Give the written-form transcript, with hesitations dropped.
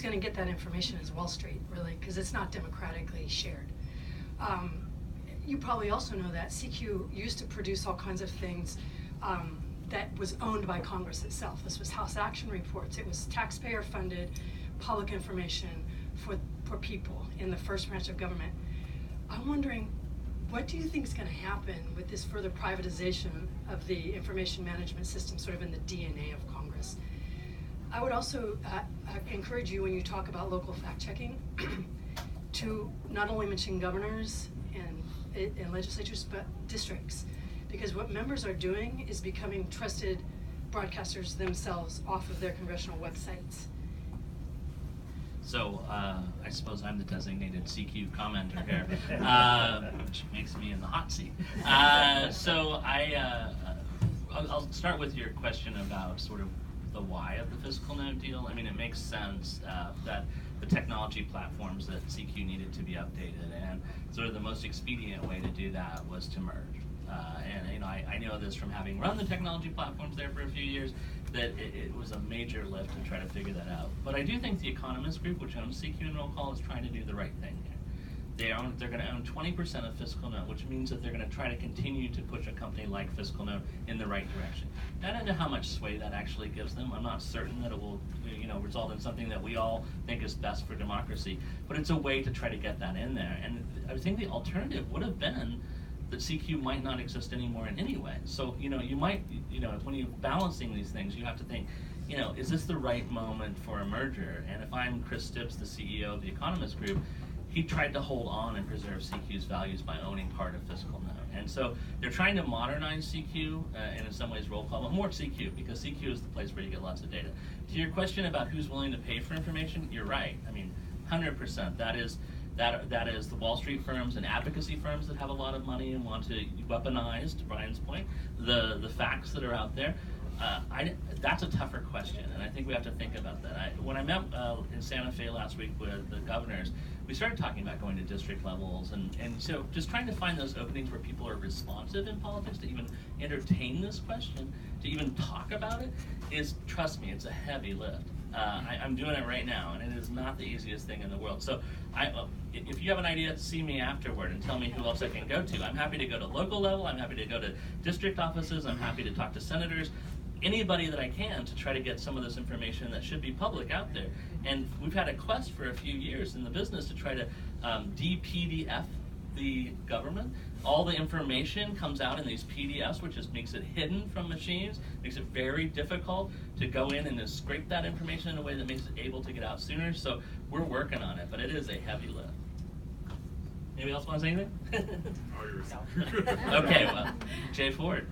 going to get that information is Wall Street, really, because it's not democratically shared. You probably also know that CQ used to produce all kinds of things that was owned by Congress itself. This was House Action Reports. It was taxpayer-funded public information for people in the first branch of government. I'm wondering, what do you think is going to happen with this further privatization of the information management system, sort of in the DNA of Congress? I would also encourage you, when you talk about local fact-checking, to not only mention governors and legislatures, but districts. Because what members are doing is becoming trusted broadcasters themselves off of their congressional websites. So I suppose I'm the designated CQ commenter here, which makes me in the hot seat. So I'll start with your question about sort of the why of the fiscal note deal. I mean, it makes sense that the technology platforms that CQ needed to be updated, and sort of the most expedient way to do that was to merge. And you know, I know this from having run the technology platforms there for a few years, that it was a major lift to try to figure that out. But I do think the Economist Group, which owns CQ and Roll Call, is trying to do the right thing here. They're going to own 20% of Fiscal Note, which means that they're going to try to continue to push a company like Fiscal Note in the right direction. I don't know how much sway that actually gives them. I'm not certain that it will, you know, result in something that we all think is best for democracy. But it's a way to try to get that in there. And I think the alternative would have been that CQ might not exist anymore in any way. So, you know, you might, you know, when you're balancing these things, you have to think, you know, is this the right moment for a merger? And if I'm Chris Stibbs, the CEO of the Economist Group, he tried to hold on and preserve CQ's values by owning part of Fiscal Note. And so they're trying to modernize CQ and in some ways Roll Call, but more CQ, because CQ is the place where you get lots of data. To your question about who's willing to pay for information, you're right. I mean, 100%. That is the Wall Street firms and advocacy firms that have a lot of money and want to weaponize, to Brian's point, the facts that are out there. That's a tougher question, and I think we have to think about that. When I met in Santa Fe last week with the governors, we started talking about going to district levels, and so just trying to find those openings where people are responsive in politics to even entertain this question, to even talk about it, is, trust me, it's a heavy lift. I'm doing it right now, and it is not the easiest thing in the world. So if you have an idea, see me afterward and tell me who else I can go to. I'm happy to go to local level, I'm happy to go to district offices, I'm happy to talk to senators, anybody that I can, to try to get some of this information that should be public out there. And we've had a quest for a few years in the business to try to de-PDF the government. All the information comes out in these PDFs, which just makes it hidden from machines, makes it very difficult to go in and just scrape that information in a way that makes it able to get out sooner. So we're working on it, but it is a heavy lift. Anybody else want to say anything? Okay, well, Jay Ford.